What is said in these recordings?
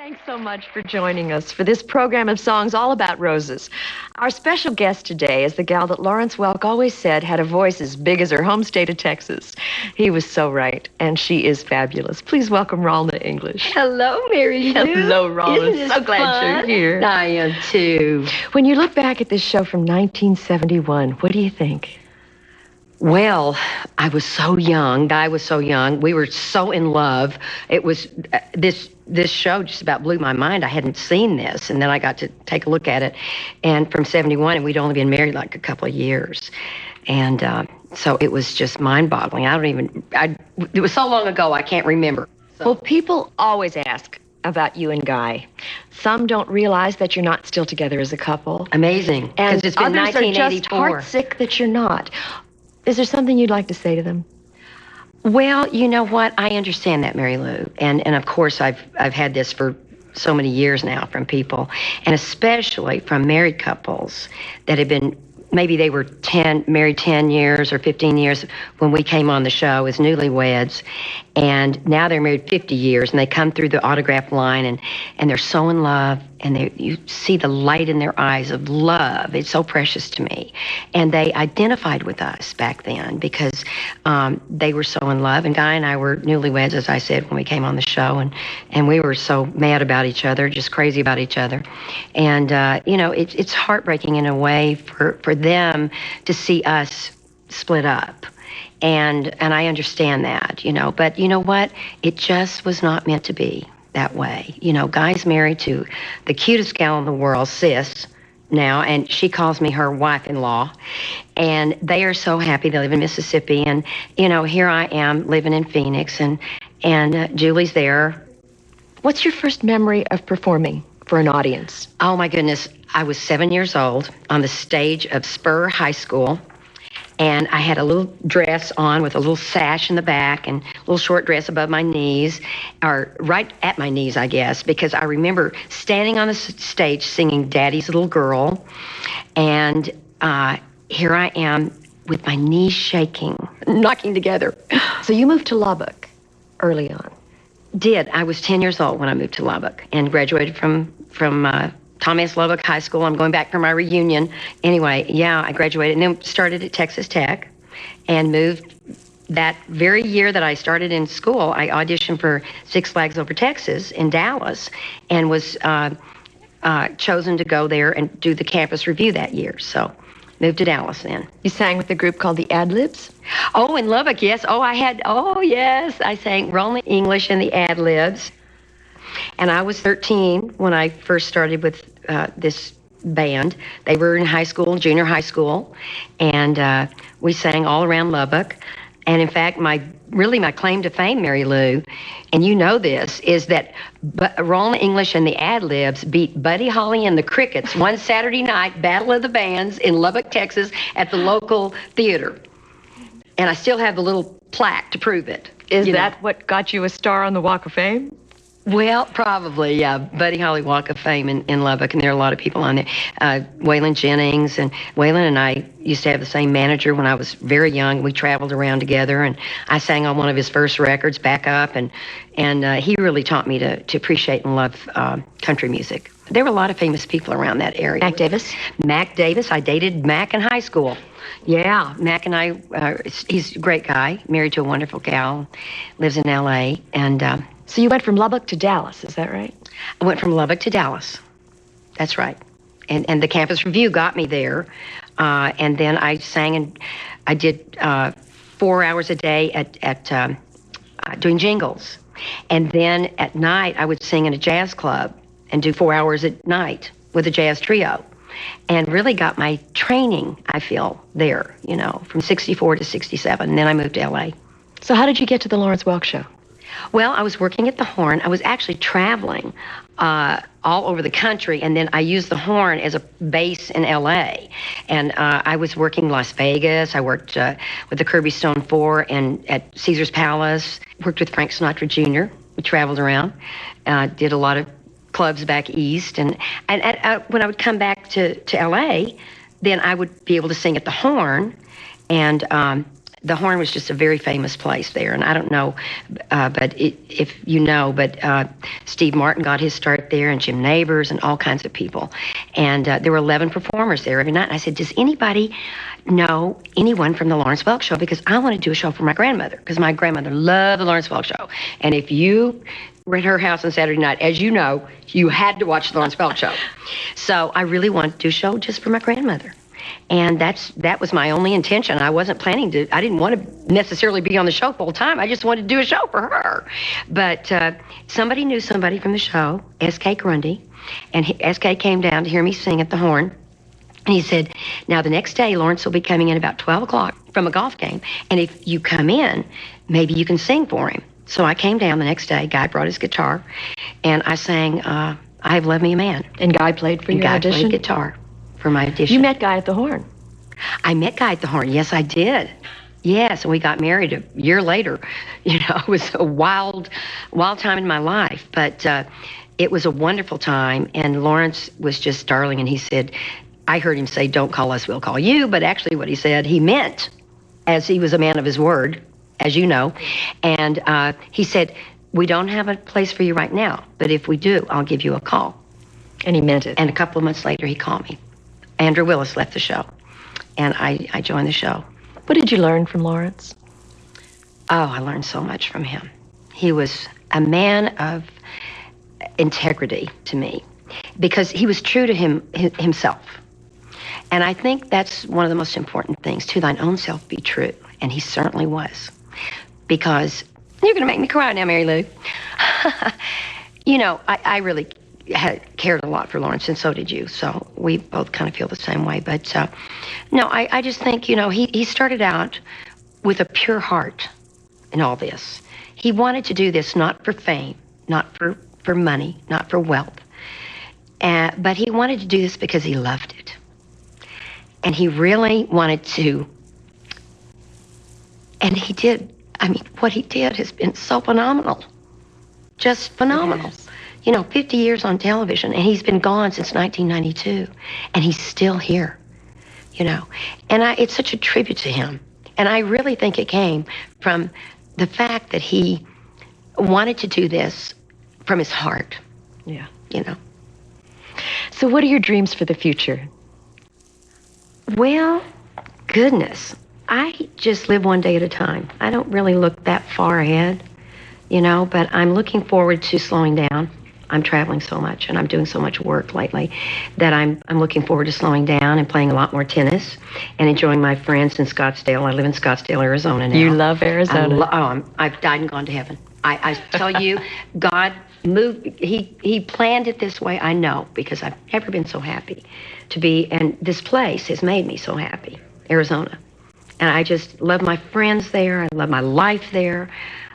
Thanks so much for joining us for this program of songs all about roses. Our special guest today is the gal that Lawrence Welk always said had a voice as big as her home state of Texas. He was so right, and she is fabulous. Please welcome Ralna English. Hello, Mary Lou. Hello, Ralna. Isn't this So glad fun? you're here. I am too. When you look back at this show from 1971, what do you think? Well, I was so young. Guy was so young. We were so in love. It was this show just about blew my mind. I hadn't seen this, and then I got to take a look at it. And from 71, and we'd only been married like a couple of years, and so it was just mind-boggling. It was so long ago I can't remember. So. Well, people always ask about you and Guy. Some don't realize that you're not still together as a couple. Amazing, and it's been others are just 1984. heartsick that you're not. Is there something you'd like to say to them? Well, you know what? I understand that, Mary Lou. And of course, I've had this for so many years now from people, and especially from married couples that have been, maybe they were married 10 years or 15 years when we came on the show as newlyweds, and now they're married 50 years, and they come through the autograph line, and they're so in love, and you see the light in their eyes of love. It's so precious to me. And they identified with us back then because they were so in love, and Guy and I were newlyweds, as I said, when we came on the show, and we were so mad about each other, just crazy about each other. And, it's heartbreaking in a way for them to see us split up. And I understand that, but you know what? It just was not meant to be that way. Guy's married to the cutest gal in the world, Sis, now, and she calls me her wife-in-law. And they are so happy. They live in Mississippi, and, here I am living in Phoenix, and Julie's there. What's your first memory of performing for an audience? Oh, my goodness. I was 7 years old on the stage of Spur High School. And I had a little dress on with a little sash in the back and a little short dress above my knees, or right at my knees, I guess, because I remember standing on the stage singing Daddy's Little Girl. And here I am with my knees shaking, knocking together. So you moved to Lubbock early on. I was 10 years old when I moved to Lubbock and graduated from Thomas Lubbock High School. I'm going back for my reunion. Anyway, yeah, I graduated and then started at Texas Tech and moved that very year that I started in school. I auditioned for Six Flags Over Texas in Dallas and was chosen to go there and do the campus review that year. So moved to Dallas then. You sang with a group called the Ad-Libs? Oh, in Lubbock, yes. Yes. I sang Ralna English and the Ad-Libs. And I was 13 when I first started with this band. They were in high school, junior high school, and we sang all around Lubbock. And in fact, my claim to fame, Mary Lou, and you know this, is that Ralna English and the Ad-Libs beat Buddy Holly and the Crickets one Saturday night, Battle of the Bands in Lubbock, Texas, at the local theater. And I still have the little plaque to prove it. Is that what got you a star on the Walk of Fame? Well, probably, yeah. Buddy Holly Walk of Fame in Lubbock, and there are a lot of people on there. Waylon Jennings, and Waylon and I used to have the same manager when I was very young. We traveled around together, and I sang on one of his first records, Back Up, and he really taught me to appreciate and love country music. There were a lot of famous people around that area. Mac Davis? Mac Davis. I dated Mac in high school. Yeah, Mac and I, he's a great guy, married to a wonderful gal, lives in L.A., and... So you went from Lubbock to Dallas, is that right? I went from Lubbock to Dallas. That's right. And the campus review got me there. And then I sang and I did 4 hours a day at doing jingles. And then at night I would sing in a jazz club and do 4 hours at night with a jazz trio. And really got my training, I feel, there, from 64 to 67. And then I moved to L.A. So how did you get to the Lawrence Welk Show? Well, I was working at the Horn. I was actually traveling all over the country, and then I used the Horn as a base in L.A. And I was working in Las Vegas. I worked with the Kirby Stone Four and at Caesar's Palace. Worked with Frank Sinatra Jr. We traveled around, did a lot of clubs back east. And when I would come back to L.A., then I would be able to sing at the Horn and the Horn was just a very famous place there, and I don't know, if you know, but Steve Martin got his start there, and Jim Neighbors, and all kinds of people, and there were 11 performers there every night. And I said, does anybody know anyone from the Lawrence Welk Show? Because I want to do a show for my grandmother, because my grandmother loved the Lawrence Welk Show, and if you were at her house on Saturday night, as you know, you had to watch the Lawrence Welk Show. So I really wanted to do a show just for my grandmother. And that was my only intention. I wasn't planning to, I didn't want to necessarily be on the show full time. I just wanted to do a show for her. But somebody knew somebody from the show, S.K. Grundy, and S.K. came down to hear me sing at the Horn. And he said, now the next day, Lawrence will be coming in about 12 o'clock from a golf game. And if you come in, maybe you can sing for him. So I came down the next day. Guy brought his guitar, and I sang I Have Loved Me a Man. And Guy played for your audition? Guy played guitar for my audition. You met Guy at the Horn? I met Guy at the Horn. Yes, I did. Yes, and we got married a year later. You know, it was a wild time in my life. But it was a wonderful time, and Lawrence was just darling, and he said, I heard him say, don't call us, we'll call you. But actually what he said, he meant, as he was a man of his word, as you know. And he said, we don't have a place for you right now, but if we do, I'll give you a call. And he meant it. And a couple of months later, he called me. Andrew Willis left the show, and I joined the show. What did you learn from Lawrence? Oh, I learned so much from him. He was a man of integrity to me, because he was true to himself. And I think that's one of the most important things, to thine own self be true. And he certainly was. Because, you're going to make me cry now, Mary Lou. You know, I really cared a lot for Lawrence, and so did you. So we both kind of feel the same way. But no, I just think, you know, he started out with a pure heart in all this. He wanted to do this not for fame, not for money, not for wealth. But he wanted to do this because he loved it. And he really wanted to, and he did. I mean, what he did has been so phenomenal. Just phenomenal. Yes. You know, 50 years on television, and he's been gone since 1992, and he's still here, you know. And it's such a tribute to him. And I really think it came from the fact that he wanted to do this from his heart. Yeah. You know. So what are your dreams for the future? Well, goodness, I just live one day at a time. I don't really look that far ahead, you know, but I'm looking forward to slowing down. I'm traveling so much, and I'm doing so much work lately that I'm looking forward to slowing down and playing a lot more tennis and enjoying my friends in Scottsdale. I live in Scottsdale, Arizona now. You love Arizona? I've died and gone to heaven. I tell you, God moved, he planned it this way, I know, because I've never been so happy to be, and this place has made me so happy, Arizona. And I just love my friends there. I love my life there.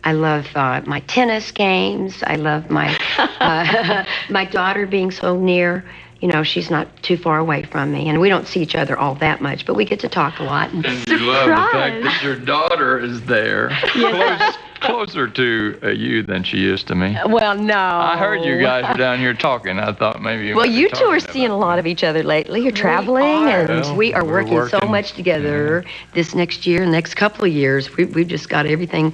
I love my tennis games. I love my my daughter being so near. You know, she's not too far away from me, and we don't see each other all that much, but we get to talk a lot. And you love the fact that your daughter is there, closer to you than she is to me. Well, no. I heard you guys are down here talking. I thought maybe well, you two are seeing a lot of each other lately. You're traveling, and we are working so much together. This next year, next couple of years, we've just got everything.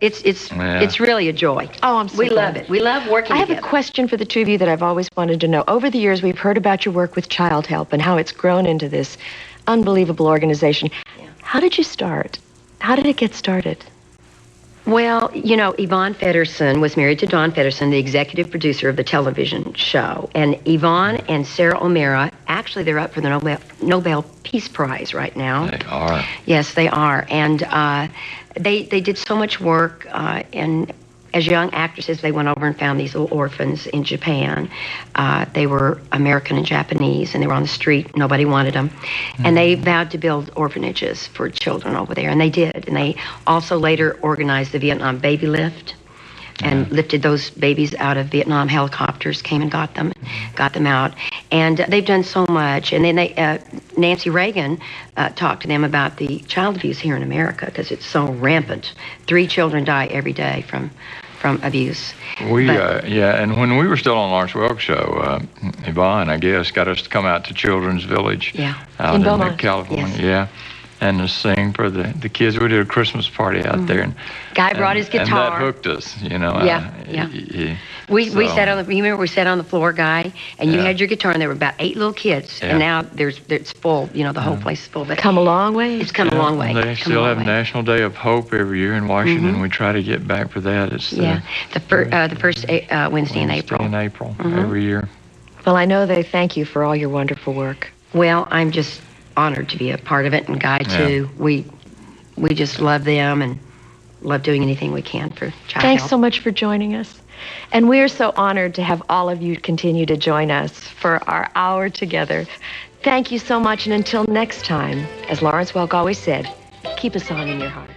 It's really a joy. Oh, I'm so We glad. love it. We love working I have together. a question for the two of you that I've always wanted to know. Over the years, we've heard about your work with Child Help and how it's grown into this unbelievable organization. Yeah. How did you start? How did it get started? Well, you know, Yvonne Feddersen was married to Don Feddersen, the executive producer of the television show. And Yvonne and Sarah O'Mara, actually, they're up for the Nobel Peace Prize right now. They are. Yes, they are. And they did so much work, and as young actresses, they went over and found these little orphans in Japan. They were American and Japanese, and they were on the street. Nobody wanted them. And they vowed to build orphanages for children over there, and they did. And they also later organized the Vietnam Baby Lift and lifted those babies out of Vietnam. Helicopters came and got them out. And they've done so much. And then Nancy Reagan talked to them about the child abuse here in America, because it's so rampant. 3 children die every day from abuse. And when we were still on Lawrence Welk Show, Yvonne, I guess, got us to come out to Children's Village out in Beaumont. California. Yes. Yeah. and to sing for the kids. We did a Christmas party out there, and Guy brought his guitar. and that hooked us, you know. Yeah. We sat on the. You remember we sat on the floor, Guy, and you had your guitar, and there were about 8 little kids, and now it's full. You know, the whole place is full. But come a long way. It's come a long way. They still have National Day of Hope every year in Washington. We try to get back for that. It's the first Wednesday in April. Every year. Well, I know they thank you for all your wonderful work. Well, I'm just honored to be a part of it, and Guy too. We just love them and love doing anything we can for child Thanks health. so much for joining us. And we are so honored to have all of you continue to join us for our hour together. Thank you so much, and until next time, as Lawrence Welk always said, keep a song in your heart.